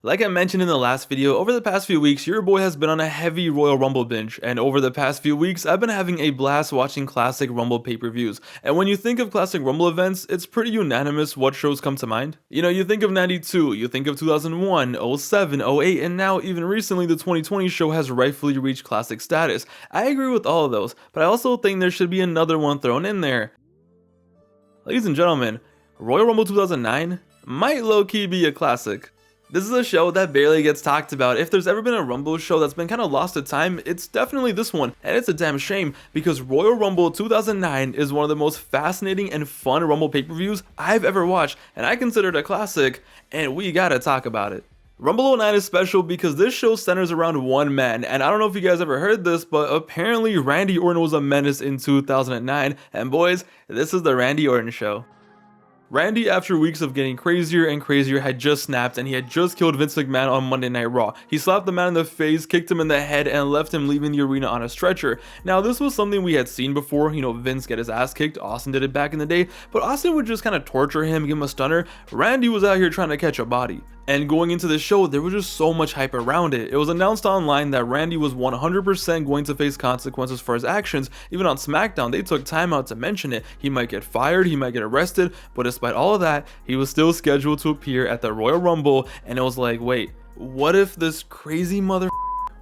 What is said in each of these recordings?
Like I mentioned in the last video, over the past few weeks, your boy has been on a heavy Royal Rumble binge, and over the past few weeks, I've been having a blast watching classic Rumble pay-per-views. And when you think of classic Rumble events, it's pretty unanimous what shows come to mind. You know, you think of 92, you think of 2001, 07, 08, and now even recently the 2020 show has rightfully reached classic status. I agree with all of those, but I also think there should be another one thrown in there. Ladies and gentlemen, Royal Rumble 2009 might low-key be a classic. This is a show that barely gets talked about. If there's ever been a Rumble show that's been kind of lost to time, it's definitely this one. And it's a damn shame because Royal Rumble 2009 is one of the most fascinating and fun Rumble pay-per-views I've ever watched, and I consider it a classic, and we gotta talk about it. Rumble 09 is special because this show centers around one man, and I don't know if you guys ever heard this, but apparently Randy Orton was a menace in 2009, and boys, this is the Randy Orton show. Randy, after weeks of getting crazier and crazier, had just snapped and he had just killed Vince McMahon on Monday Night Raw. He slapped the man in the face, kicked him in the head, and left him leaving the arena on a stretcher. Now, this was something we had seen before. You know, Vince get his ass kicked. Austin did it back in the day, but Austin would just kind of torture him, give him a stunner. Randy was out here trying to catch a body. And going into the show, there was just so much hype around it. It was announced online that Randy was 100% going to face consequences for his actions. Even on SmackDown, they took time out to mention it. He might get fired, he might get arrested, but despite all of that, he was still scheduled to appear at the Royal Rumble, and it was like, wait, what if this crazy mother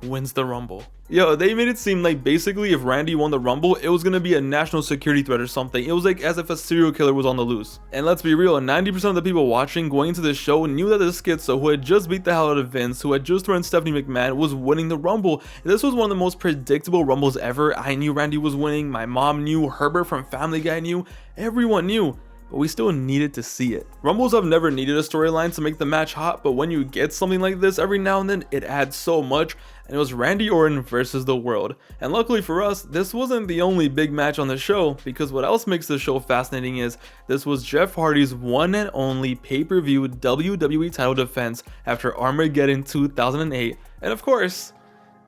wins the Rumble? Yo, they made it seem like basically if Randy won the Rumble, it was gonna be a national security threat or something. It was like as if a serial killer was on the loose. And let's be real, 90% of the people watching going into the show knew that this schizo who had just beat the hell out of Vince, who had just thrown Stephanie McMahon, was winning the Rumble. This was one of the most predictable Rumbles ever. I knew Randy was winning, my mom knew, Herbert from Family Guy knew, everyone knew. But we still needed to see it. Rumbles have never needed a storyline to make the match hot, but when you get something like this every now and then, it adds so much, and it was Randy Orton versus the world. And luckily for us, this wasn't the only big match on the show, because what else makes the show fascinating is this was Jeff Hardy's one and only pay-per-view WWE title defense after Armageddon 2008, and of course,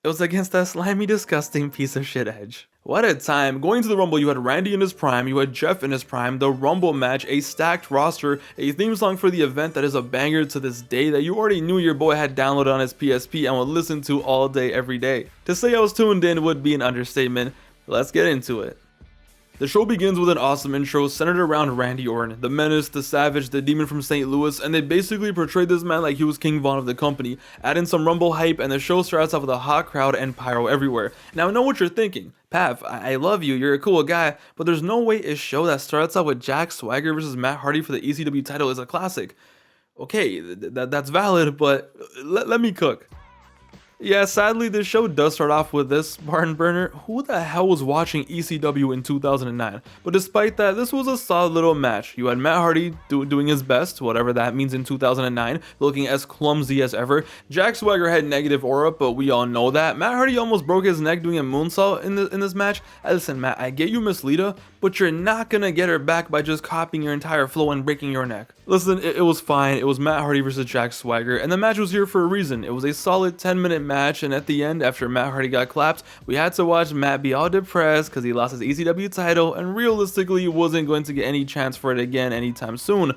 it was against that slimy, disgusting piece of shit Edge. What a time. Going to the Rumble, you had Randy in his prime, you had Jeff in his prime, the Rumble match, a stacked roster, a theme song for the event that is a banger to this day that you already knew your boy had downloaded on his PSP and would listen to all day, every day. To say I was tuned in would be an understatement. Let's get into it. The show begins with an awesome intro centered around Randy Orton, the menace, the savage, the demon from St. Louis, and they basically portrayed this man like he was King Von of the company. Add in some Rumble hype and the show starts off with a hot crowd and pyro everywhere. Now I know what you're thinking. Pav, I love you, you're a cool guy, but there's no way a show that starts out with Jack Swagger versus Matt Hardy for the ECW title is a classic. Okay, that's valid, but let me cook. Yeah, sadly, this show does start off with this barn burner. Who the hell was watching ECW in 2009? But despite that, this was a solid little match. You had Matt Hardy doing his best, whatever that means in 2009, looking as clumsy as ever. Jack Swagger had negative aura, but we all know that. Matt Hardy almost broke his neck doing a moonsault in this match. Listen, Matt, I get you Miss Lita, but you're not gonna get her back by just copying your entire flow and breaking your neck. Listen, it was fine. It was Matt Hardy versus Jack Swagger, and the match was here for a reason. It was a solid 10-minute match, and at the end, after Matt Hardy got clapped, we had to watch Matt be all depressed because he lost his ECW title and realistically wasn't going to get any chance for it again anytime soon.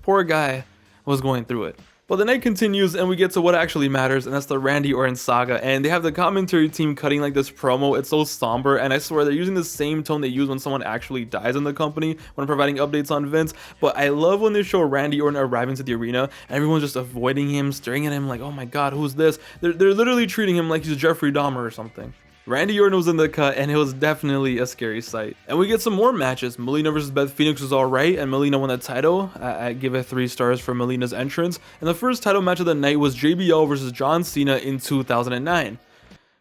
Poor guy was going through it. But the night continues and we get to what actually matters, and that's the Randy Orton saga, and they have the commentary team cutting like this promo. It's so somber, and I swear they're using the same tone they use when someone actually dies in the company when providing updates on Vince. But I love when they show Randy Orton arriving to the arena and everyone's just avoiding him, staring at him like, oh my god, who's this? They're literally treating him like he's Jeffrey Dahmer or something. Randy Orton was in the cut, and it was definitely a scary sight. And we get some more matches. Melina versus Beth Phoenix was alright, and Melina won the title. I give it 3 stars for Melina's entrance. And the first title match of the night was JBL versus John Cena in 2009.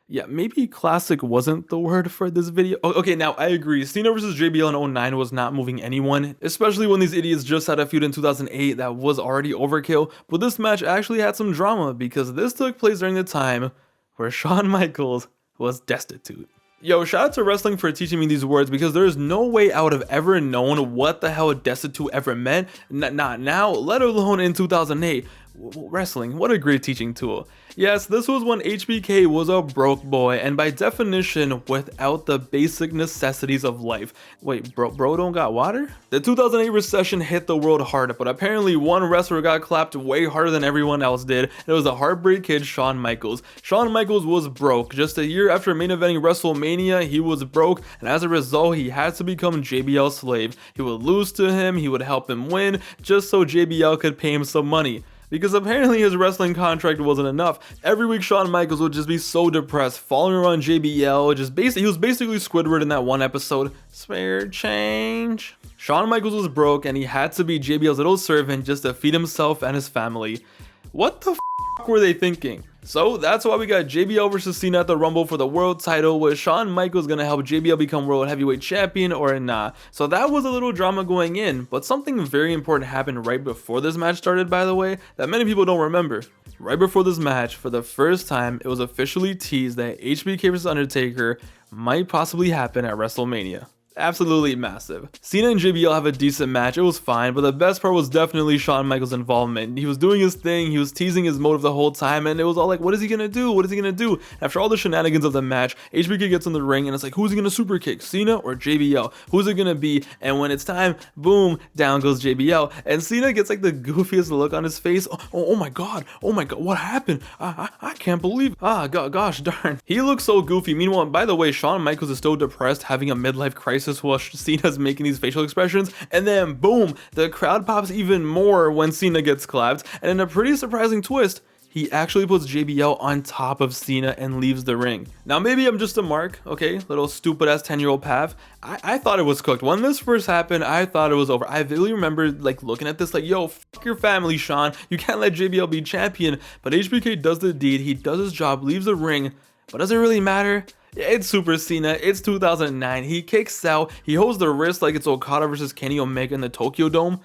Yeah, maybe classic wasn't the word for this video. Okay, now I agree. Cena versus JBL in 09 was not moving anyone, especially when these idiots just had a feud in 2008 that was already overkill. But this match actually had some drama because this took place during the time where Shawn Michaels was destitute. Yo, shout out to wrestling for teaching me these words because there is no way I would have ever known what the hell destitute ever meant, not now, let alone in 2008. Wrestling, what a great teaching tool. Yes, this was when HBK was a broke boy, and by definition, without the basic necessities of life. Wait, bro don't got water? The 2008 recession hit the world hard, but apparently one wrestler got clapped way harder than everyone else did, and it was the Heartbreak Kid Shawn Michaels. Shawn Michaels was broke. Just a year after main eventing WrestleMania, he was broke, and as a result, he had to become JBL's slave. He would lose to him, he would help him win, just so JBL could pay him some money. Because apparently his wrestling contract wasn't enough. Every week Shawn Michaels would just be so depressed, following around JBL, he was basically Squidward in that one episode. Spare change. Shawn Michaels was broke and he had to be JBL's little servant just to feed himself and his family. What the f were they thinking? So that's why we got JBL versus Cena at the Rumble for the world title. Was Shawn Michaels gonna help JBL become world heavyweight champion or not? So that was a little drama going in, but something very important happened right before this match started, by the way, that many people don't remember. Right before this match, for the first time, it was officially teased that HBK vs Undertaker might possibly happen at WrestleMania. Absolutely massive. Cena and JBL have a decent match, it was fine, but the best part was definitely Shawn Michaels' involvement. He was doing his thing, he was teasing his motive the whole time, and it was all like, what is he gonna do? What is he gonna do? After all the shenanigans of the match, HBK gets in the ring, and it's like, who's he gonna super kick? Cena or JBL? Who's it gonna be? And when it's time, boom, down goes JBL, and Cena gets like the goofiest look on his face. Oh my god, what happened? I can't believe, gosh darn. He looks so goofy. Meanwhile, by the way, Shawn Michaels is still depressed, having a midlife crisis while Cena's making these facial expressions, and then boom, the crowd pops even more when Cena gets clapped, and in a pretty surprising twist, he actually puts JBL on top of Cena and leaves the ring. Now maybe I'm just a mark, okay, little stupid ass 10-year-old Pav. I thought it was cooked. When this first happened, I thought it was over. I vividly remember like looking at this like, yo, fuck your family, Shawn. You can't let JBL be champion. But HBK does the deed, he does his job, leaves the ring, but does it really matter? It's Super Cena, it's 2009, he kicks out, he holds the wrist like it's Okada versus Kenny Omega in the Tokyo Dome.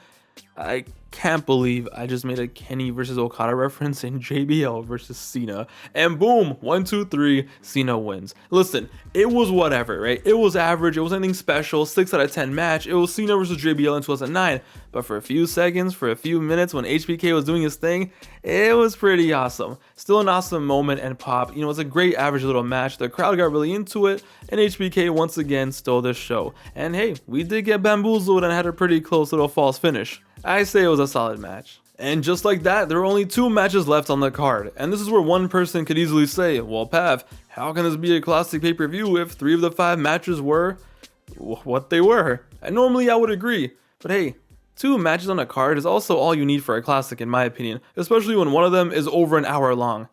I can't believe I just made a Kenny versus Okada reference in JBL versus Cena. And boom, 1, 2, 3, Cena wins. Listen, it was whatever, right? It was average, it wasn't anything special, 6 out of 10 match. It was Cena versus JBL in 2009. But for a few seconds, for a few minutes when HBK was doing his thing, it was pretty awesome. Still an awesome moment and pop. You know, it's a great average little match. The crowd got really into it, and HBK once again stole the show. And hey, we did get bamboozled and had a pretty close little false finish. I say it was a solid match. And just like that, there were only 2 matches left on the card. And this is where one person could easily say, well, Pav, how can this be a classic pay-per-view if 3 of the 5 matches were what they were? And normally I would agree, but hey, 2 matches on a card is also all you need for a classic in my opinion, especially when one of them is over an hour long.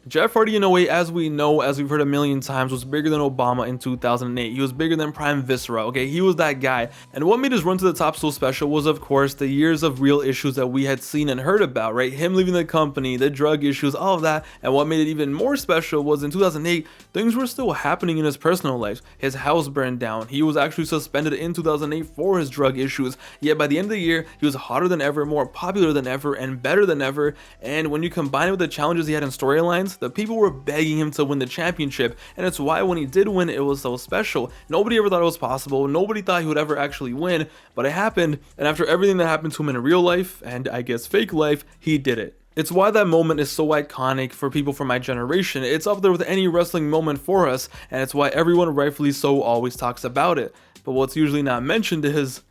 Jeff Hardy in a way, as we know, as we've heard a million times, was bigger than Obama in 2008. He was bigger than Prime Viscera, okay? He was that guy. And what made his run to the top so special was, of course, the years of real issues that we had seen and heard about, right? Him leaving the company, the drug issues, all of that. And what made it even more special was in 2008, things were still happening in his personal life. His house burned down. He was actually suspended in 2008 for his drug issues. Yet by the end of the year, he was hotter than ever, more popular than ever, and better than ever. And when you combine it with the challenges he had in storylines, the people were begging him to win the championship, and it's why when he did win, it was so special. Nobody ever thought it was possible, nobody thought he would ever actually win, but it happened, and after everything that happened to him in real life, and I guess fake life, he did it. It's why that moment is so iconic for people from my generation. It's up there with any wrestling moment for us, and it's why everyone rightfully so always talks about it. But what's usually not mentioned is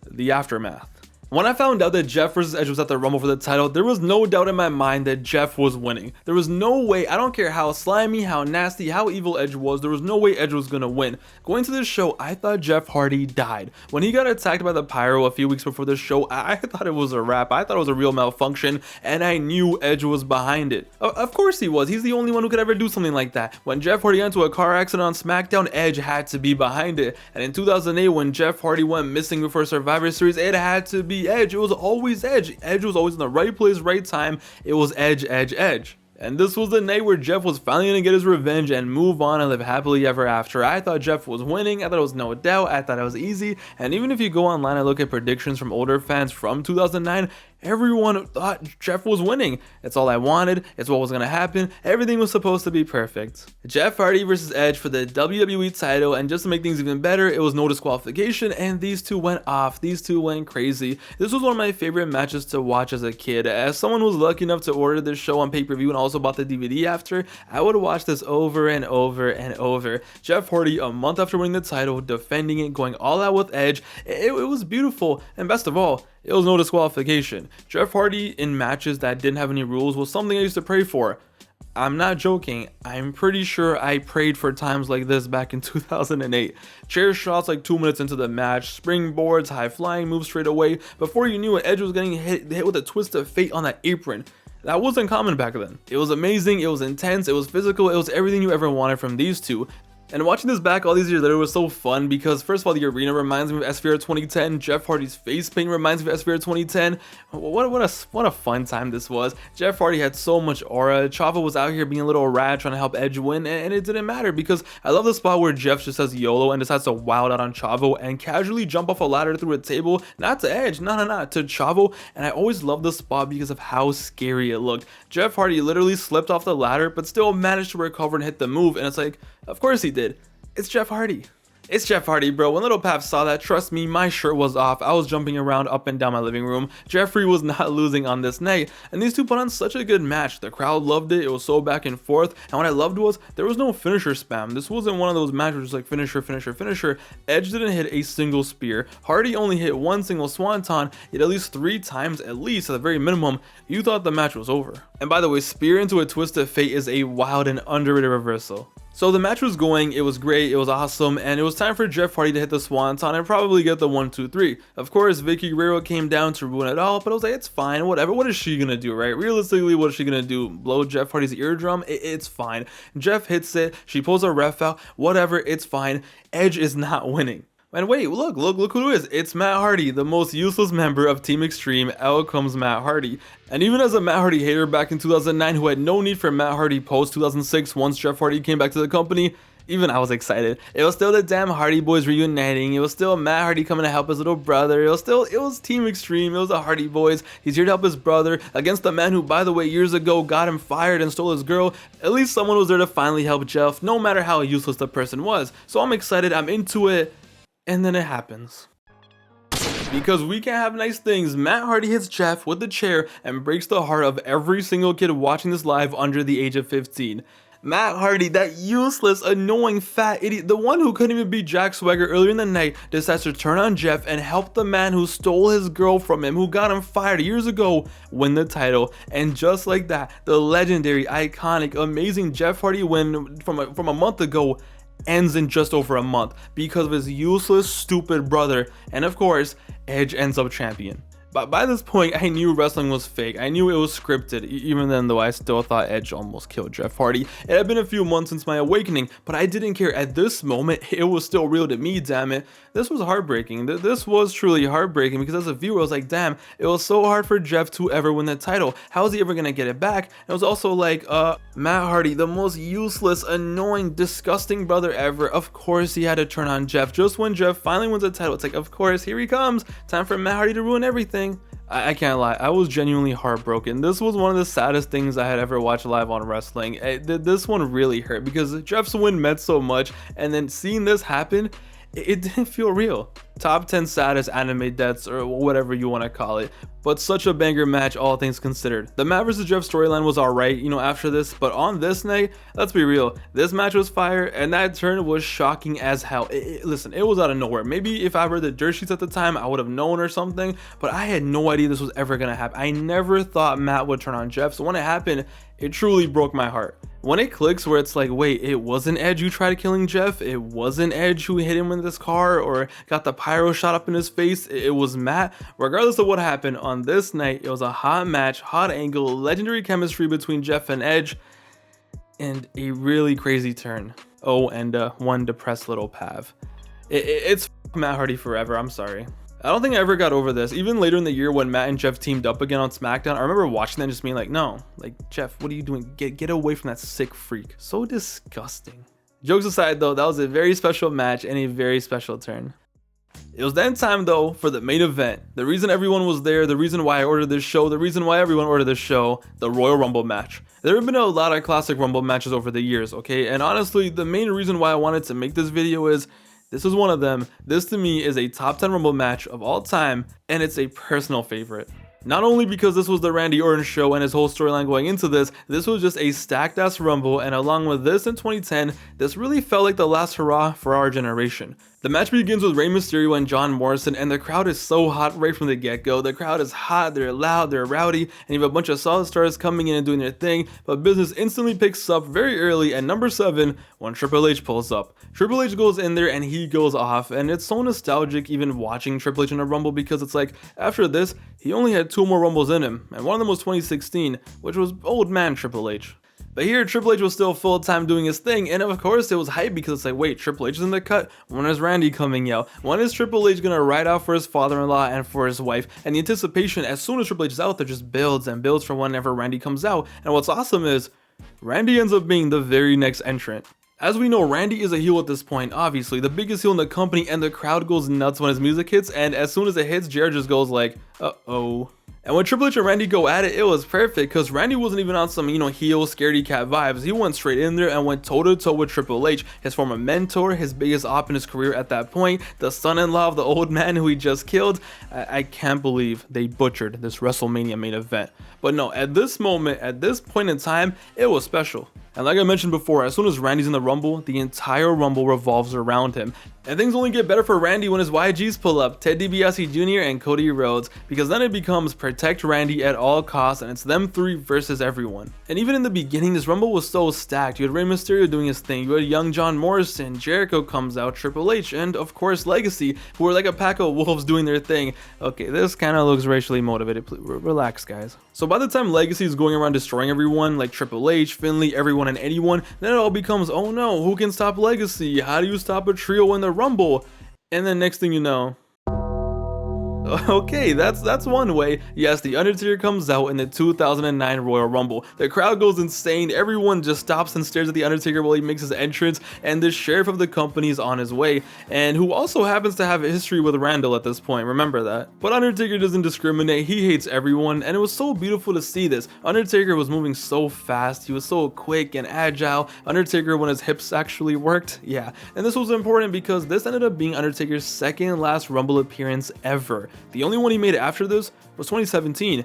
the aftermath. When I found out that Jeff vs Edge was at the Rumble for the title, there was no doubt in my mind that Jeff was winning. There was no way, I don't care how slimy, how nasty, how evil Edge was, there was no way Edge was gonna win. Going to this show, I thought Jeff Hardy died. When he got attacked by the pyro a few weeks before this show, I thought it was a wrap. I thought it was a real malfunction, and I knew Edge was behind it. Of course he was. He's the only one who could ever do something like that. When Jeff Hardy got into a car accident on SmackDown, Edge had to be behind it. And in 2008, when Jeff Hardy went missing before Survivor Series, it had to be Edge. It was always Edge. Edge was always in the right place, right time. It was Edge, Edge, Edge. And this was the night where Jeff was finally going to get his revenge and move on and live happily ever after. I thought Jeff was winning. I thought it was no doubt. I thought it was easy. And even if you go online and look at predictions from older fans from 2009, Everyone thought Jeff was winning. It's all I wanted. It's what was gonna happen. Everything was supposed to be perfect. Jeff Hardy versus Edge for the WWE title, and just to make things even better, it was no disqualification, and these two went off. These two went crazy. This was one of my favorite matches to watch as a kid. As someone who was lucky enough to order this show on pay-per-view and also bought the DVD after, I would watch this over and over and over. Jeff Hardy, a month after winning the title, defending it, going all out with Edge. It was beautiful, and best of all, it was no disqualification. Jeff Hardy in matches that didn't have any rules was something I used to pray for. I'm not joking. I'm pretty sure I prayed for times like this back in 2008. Chair shots like 2 minutes into the match, springboards, high flying moves straight away. Before you knew it, Edge was getting hit with a twist of fate on that apron. That wasn't common back then. It was amazing, it was intense, it was physical, it was everything you ever wanted from these two. And watching this back all these years later was so fun because first of all, the arena reminds me of SVR 2010. Jeff Hardy's face paint reminds me of SVR 2010. What a fun time this was. Jeff Hardy had so much aura. Chavo was out here being a little rat trying to help Edge win, and it didn't matter because I love the spot where Jeff just says YOLO and decides to wild out on Chavo and casually jump off a ladder through a table, not to Edge, no, to Chavo. And I always loved the spot because of how scary it looked. Jeff Hardy literally slipped off the ladder but still managed to recover and hit the move, and it's like, of course he did. It's Jeff Hardy. It's Jeff Hardy, bro. When Little Pav saw that, trust me, my shirt was off. I was jumping around up and down my living room. Jeffrey was not losing on this night, and these two put on such a good match. The crowd loved it. It was so back and forth, and what I loved was there was no finisher spam. This wasn't one of those matches like finisher, finisher, finisher. Edge didn't hit a single spear. Hardy only hit one single swanton, yet at least 3 times, at least at the very minimum, you thought the match was over. And by the way, spear into a twist of fate is a wild and underrated reversal. So the match was going, it was great, it was awesome, and it was time for Jeff Hardy to hit the swanton and probably get the 1-2-3. Of course, Vicky Guerrero came down to ruin it all, but I was like, it's fine, whatever. What is she gonna do, right? Realistically, what is she gonna do? Blow Jeff Hardy's eardrum? It's fine. Jeff hits it, she pulls a ref out, whatever, it's fine. Edge is not winning. And wait, look who it is. It's Matt Hardy, the most useless member of Team Extreme. Out comes Matt Hardy. And even as a Matt Hardy hater back in 2009 who had no need for Matt Hardy post 2006 once Jeff Hardy came back to the company, even I was excited. It was still the damn Hardy Boys reuniting. It was still Matt Hardy coming to help his little brother. It was Team Extreme. It was the Hardy Boys. He's here to help his brother against the man who, by the way, years ago got him fired and stole his girl. At least someone was there to finally help Jeff, no matter how useless the person was. So I'm excited. I'm into it. And then it happens. Because we can't have nice things, Matt Hardy hits Jeff with the chair and breaks the heart of every single kid watching this live under the age of 15. Matt Hardy, that useless, annoying, fat idiot, the one who couldn't even beat Jack Swagger earlier in the night, decides to turn on Jeff and help the man who stole his girl from him, who got him fired years ago, win the title. And just like that, the legendary, iconic, amazing Jeff Hardy win from a month ago ends in just over a month because of his useless, stupid brother. And of course, Edge ends up champion. But by this point, I knew wrestling was fake. I knew it was scripted, even then though I still thought Edge almost killed Jeff Hardy. It had been a few months since my awakening, but I didn't care. At this moment, it was still real to me, damn it. This was heartbreaking. This was truly heartbreaking because as a viewer, I was like, damn, it was so hard for Jeff to ever win the title. How is he ever gonna get it back? And it was also like, Matt Hardy, the most useless, annoying, disgusting brother ever. Of course he had to turn on Jeff. Just when Jeff finally wins the title, it's like, of course, here he comes. Time for Matt Hardy to ruin everything. I can't lie, I was genuinely heartbroken. This was one of the saddest things I had ever watched live on wrestling. This one really hurt because Jeff's win meant so much, and then seeing this happen, it didn't feel real. Top 10 saddest anime deaths or whatever you want to call it, but such a banger match all things considered. The Matt vs Jeff storyline was alright, you know, after this, but on this night, let's be real, this match was fire and that turn was shocking as hell. Listen, it was out of nowhere. Maybe if I read the dirt sheets at the time, I would have known or something, but I had no idea this was ever gonna happen. I never thought Matt would turn on Jeff, so when it happened, it truly broke my heart. When it clicks where it's like, wait, it wasn't Edge who tried killing Jeff, it wasn't Edge who hit him with this car or got the pyro shot up in his face, it was Matt. Regardless of what happened on this night, it was a hot match, hot angle, legendary chemistry between Jeff and Edge, and a really crazy turn. Oh, and one depressed little Pav. It's Matt Hardy forever, I'm sorry. I don't think I ever got over this. Even later in the year when Matt and Jeff teamed up again on SmackDown, I remember watching that and just being like, no, like, Jeff, what are you doing? Get away from that sick freak. So disgusting. Jokes aside though, that was a very special match and a very special turn. It was then time though for the main event. The reason everyone was there, the reason why I ordered this show, the reason why everyone ordered this show, the Royal Rumble match. There have been a lot of classic Rumble matches over the years, okay? And honestly, the main reason why I wanted to make this video is this is one of them. This to me is a top 10 Rumble match of all time, and it's a personal favorite. Not only because this was the Randy Orton show and his whole storyline going into this was just a stacked ass Rumble, and along with this in 2010, this really felt like the last hurrah for our generation. The match begins with Rey Mysterio and John Morrison, and the crowd is so hot right from the get-go. The crowd is hot, they're loud, they're rowdy, and you have a bunch of solid stars coming in and doing their thing, but business instantly picks up very early at number 7 when Triple H pulls up. Triple H goes in there and he goes off, and it's so nostalgic even watching Triple H in a Rumble because it's like, after this, he only had 2 more Rumbles in him, and one of them was 2016, which was old man Triple H. But here, Triple H was still full-time doing his thing, and of course it was hype because it's like, wait, Triple H is in the cut? When is Randy coming out? When is Triple H gonna ride out for his father-in-law and for his wife? And the anticipation as soon as Triple H is out there just builds and builds for whenever Randy comes out. And what's awesome is, Randy ends up being the very next entrant. As we know, Randy is a heel at this point, obviously, the biggest heel in the company, and the crowd goes nuts when his music hits, and as soon as it hits, Jared just goes like, uh-oh. And when Triple H and Randy go at it, it was perfect because Randy wasn't even on some, heel scaredy cat vibes. He went straight in there and went toe to toe with Triple H, his former mentor, his biggest op in his career at that point, the son-in-law of the old man who he just killed. I can't believe they butchered this WrestleMania main event. But no, at this moment, at this point in time, it was special. And like I mentioned before, as soon as Randy's in the Rumble, the entire Rumble revolves around him. And things only get better for Randy when his YGs pull up, Ted DiBiase Jr. and Cody Rhodes, because then it becomes protect Randy at all costs, and it's them 3 versus everyone. And even in the beginning, this Rumble was so stacked. You had Rey Mysterio doing his thing, you had young John Morrison, Jericho comes out, Triple H, and of course Legacy, who are like a pack of wolves doing their thing. Okay, this kind of looks racially motivated. Please, relax, guys. So by the time Legacy is going around destroying everyone, like Triple H, Finlay, everyone and anyone, then it all becomes, oh no, who can stop Legacy? How do you stop a trio in the Rumble? And then next thing you know, okay, that's one way. Yes, The Undertaker comes out in the 2009 Royal Rumble. The crowd goes insane, everyone just stops and stares at The Undertaker while he makes his entrance, and the sheriff of the company is on his way, and who also happens to have a history with Randall at this point, remember that. But Undertaker doesn't discriminate, he hates everyone, and it was so beautiful to see this. Undertaker was moving so fast, he was so quick and agile. Undertaker when his hips actually worked, yeah. And this was important because this ended up being Undertaker's second last Rumble appearance ever. The only one he made after this was 2017,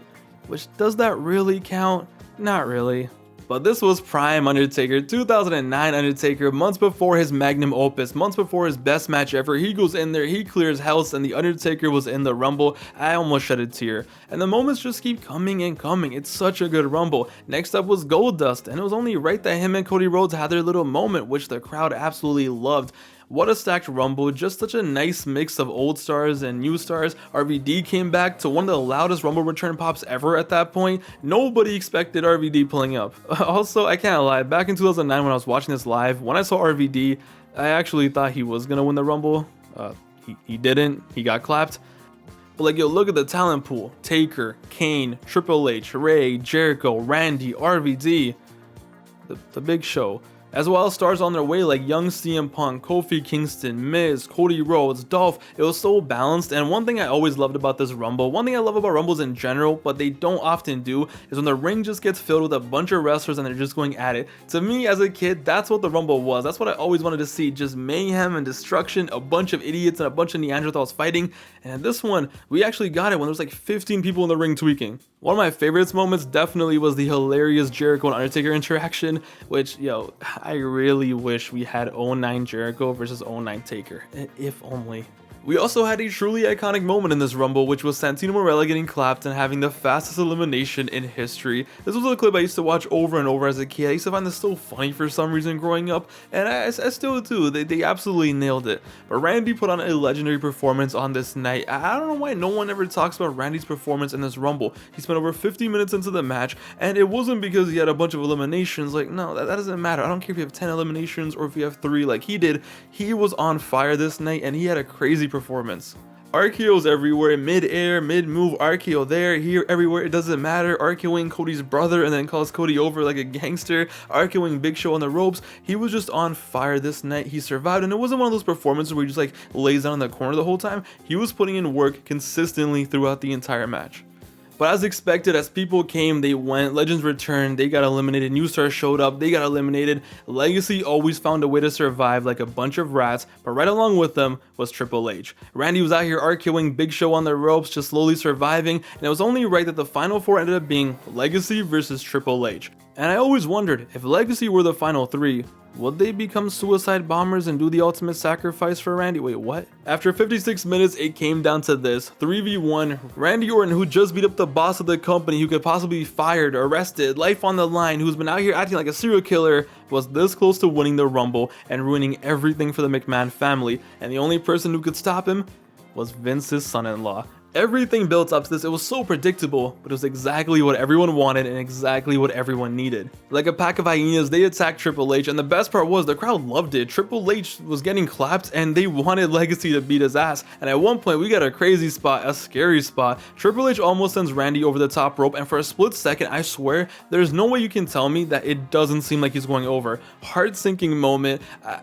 which does that really count? Not really. But this was prime Undertaker, 2009 Undertaker, months before his magnum opus, months before his best match ever. He goes in there, he clears house, and The Undertaker was in the Rumble. I almost shed a tear. And the moments just keep coming and coming. It's such a good Rumble. Next up was Goldust, and it was only right that him and Cody Rhodes had their little moment, which the crowd absolutely loved. What a stacked Rumble, just such a nice mix of old stars and new stars. RVD came back to one of the loudest Rumble return pops ever at that point. Nobody expected RVD pulling up. Also, I can't lie, back in 2009 when I was watching this live, when I saw RVD, I actually thought he was gonna win the Rumble. He didn't, he got clapped. But like, yo, look at the talent pool. Taker, Kane, Triple H, Ray, Jericho, Randy, RVD. The big show. As well as stars on their way like young CM Punk, Kofi Kingston, Miz, Cody Rhodes, Dolph. It was so balanced, and one thing I always loved about this Rumble, one thing I love about Rumbles in general, but they don't often do, is when the ring just gets filled with a bunch of wrestlers and they're just going at it. To me as a kid, that's what the Rumble was. That's what I always wanted to see, just mayhem and destruction, a bunch of idiots and a bunch of Neanderthals fighting. And this one, we actually got it when there was like 15 people in the ring tweaking. One of my favorites moments definitely was the hilarious Jericho and Undertaker interaction, which, yo, I really wish we had 09 Jericho versus 09 Taker, if only. We also had a truly iconic moment in this Rumble, which was Santino Marella getting clapped and having the fastest elimination in history. This was a clip I used to watch over and over as a kid. I used to find this so funny for some reason growing up, and I still do. They absolutely nailed it. But Randy put on a legendary performance on this night. I don't know why no one ever talks about Randy's performance in this Rumble. He spent over 50 minutes into the match, and it wasn't because he had a bunch of eliminations. Like, no, that doesn't matter. I don't care if you have 10 eliminations or if you have 3 like he did. He was on fire this night, and he had a crazy performance. RKO's everywhere, mid-air, mid-move, RKO there, here, everywhere, it doesn't matter. RKOing Cody's brother and then calls Cody over like a gangster. RKOing Big Show on the ropes. He was just on fire this night. He survived, and it wasn't one of those performances where he just like lays down in the corner the whole time. He was putting in work consistently throughout the entire match. But as expected, as people came, they went. Legends returned, they got eliminated. New stars showed up, they got eliminated. Legacy always found a way to survive like a bunch of rats, but right along with them was Triple H. Randy was out here RKOing Big Show on the ropes, just slowly surviving, and it was only right that the final four ended up being Legacy versus Triple H. And I always wondered, if Legacy were the final three, would they become suicide bombers and do the ultimate sacrifice for Randy? Wait, what? After 56 minutes, it came down to this. 3v1, Randy Orton, who just beat up the boss of the company, who could possibly be fired, arrested, life on the line, who's been out here acting like a serial killer, was this close to winning the Rumble and ruining everything for the McMahon family. And the only person who could stop him was Vince's son-in-law. Everything built up to this. It was so predictable, but it was exactly what everyone wanted and exactly what everyone needed. Like a pack of hyenas, they attacked Triple H, and the best part was the crowd loved it. Triple H was getting clapped and they wanted Legacy to beat his ass. And at one point we got a crazy spot, a scary spot. Triple H almost sends Randy over the top rope, and for a split second, I swear, there's no way you can tell me that it doesn't seem like he's going over. Heart-sinking moment.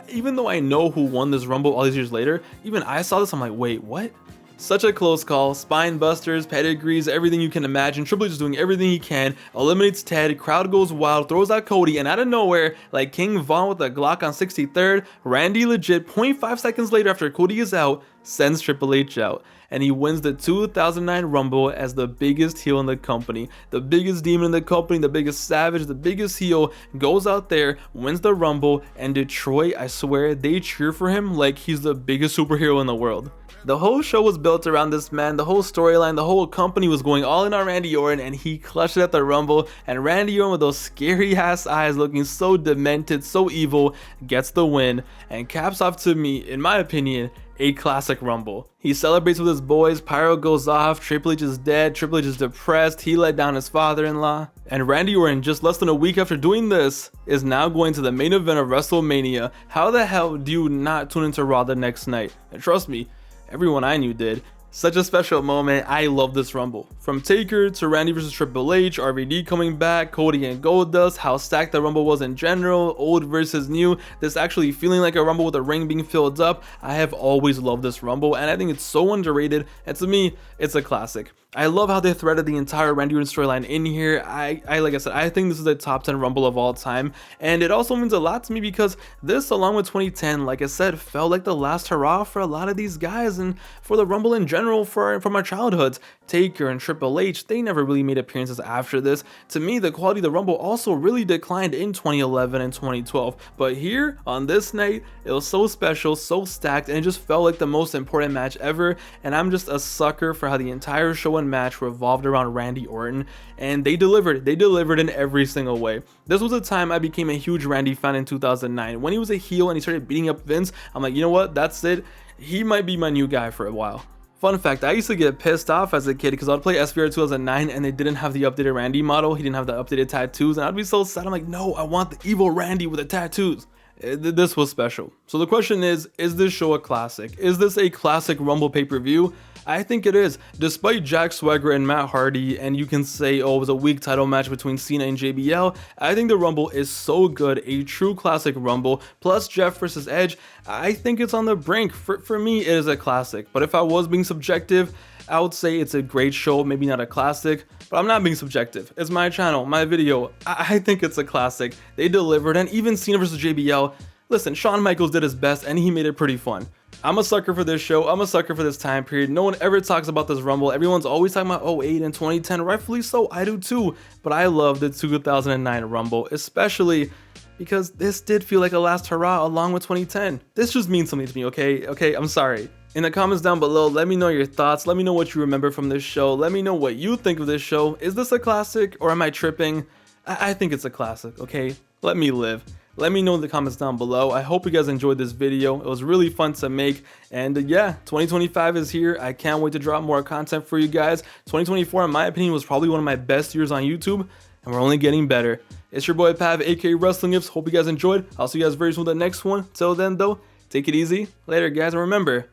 Even though I know who won this Rumble all these years later, even I saw this, I'm like, wait, what? Such a close call. Spine busters, pedigrees, everything you can imagine. Triple H is doing everything he can, eliminates Ted, crowd goes wild, throws out Cody, and out of nowhere, like King Von with a Glock on 63rd, Randy legit 0.5 seconds later after Cody is out, sends Triple H out. And he wins the 2009 Rumble as the biggest heel in the company. The biggest demon in the company, the biggest savage, the biggest heel, goes out there, wins the Rumble, and Detroit, I swear, they cheer for him like he's the biggest superhero in the world. The whole show was built around this man, the whole storyline, the whole company was going all in on Randy Orton, and he clutched it at the Rumble, and Randy Orton with those scary ass eyes looking so demented, so evil, gets the win, and caps off, to me, in my opinion, a classic Rumble. He celebrates with his boys, pyro goes off, Triple H is dead, Triple H is depressed, he let down his father-in-law, and Randy Orton, just less than a week after doing this, is now going to the main event of WrestleMania. How the hell do you not tune into Raw the next night? And trust me, everyone I knew did. Such a special moment. I love this Rumble. From Taker to Randy versus Triple H, RVD coming back, Cody and Goldust, how stacked the Rumble was in general, old versus new, this actually feeling like a Rumble with a ring being filled up. I have always loved this Rumble, and I think it's so underrated, and to me, it's a classic. I love how they threaded the entire Randy Orton storyline in here. I like I said, I think this is a top 10 Rumble of all time, and it also means a lot to me because this, along with 2010, like I said, felt like the last hurrah for a lot of these guys and for the Rumble in general from our childhoods. Taker and Triple H, they never really made appearances after this. To me, the quality of the Rumble also really declined in 2011 and 2012, but here on this night, it was so special, so stacked, and it just felt like the most important match ever, and I'm just a sucker for how the entire show and match revolved around Randy Orton, and they delivered in every single way. This was a time I became a huge Randy fan in 2009. When he was a heel and he started beating up Vince, I'm like, you know what, that's it, he might be my new guy for a while. Fun fact, I used to get pissed off as a kid because I'd play SVR 2009 and they didn't have the updated Randy model, he didn't have the updated tattoos, and I'd be so sad. I'm like, no, I want the evil Randy with the tattoos. This was special. So the question is this show a classic? Is this a classic Rumble pay-per-view? I think it is. Despite Jack Swagger and Matt Hardy, and you can say, oh, it was a weak title match between Cena and JBL, I think the Rumble is so good, a true classic Rumble, plus Jeff versus Edge, I think it's on the brink. For me, it is a classic, but if I was being subjective, I would say it's a great show, maybe not a classic, but I'm not being subjective. It's my channel, my video. I think it's a classic. They delivered, and even Cena versus JBL, listen, Shawn Michaels did his best and he made it pretty fun. I'm a sucker for this show. I'm a sucker for this time period. No one ever talks about this Rumble. Everyone's always talking about 08 and 2010. Rightfully so, I do too. But I love the 2009 Rumble, especially because this did feel like a last hurrah along with 2010. This just means something to me, okay? I'm sorry. In the comments down below, let me know your thoughts. Let me know what you remember from this show. Let me know what you think of this show. Is this a classic or am I tripping? I think it's a classic, okay? Let me live. Let me know in the comments down below. I hope you guys enjoyed this video. It was really fun to make. And yeah, 2025 is here. I can't wait to drop more content for you guys. 2024, in my opinion, was probably one of my best years on YouTube. And we're only getting better. It's your boy Pav, aka Wrestling Ifs. Hope you guys enjoyed. I'll see you guys very soon with the next one. Till then, though, take it easy. Later, guys. And remember,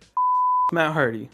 Matt Hardy.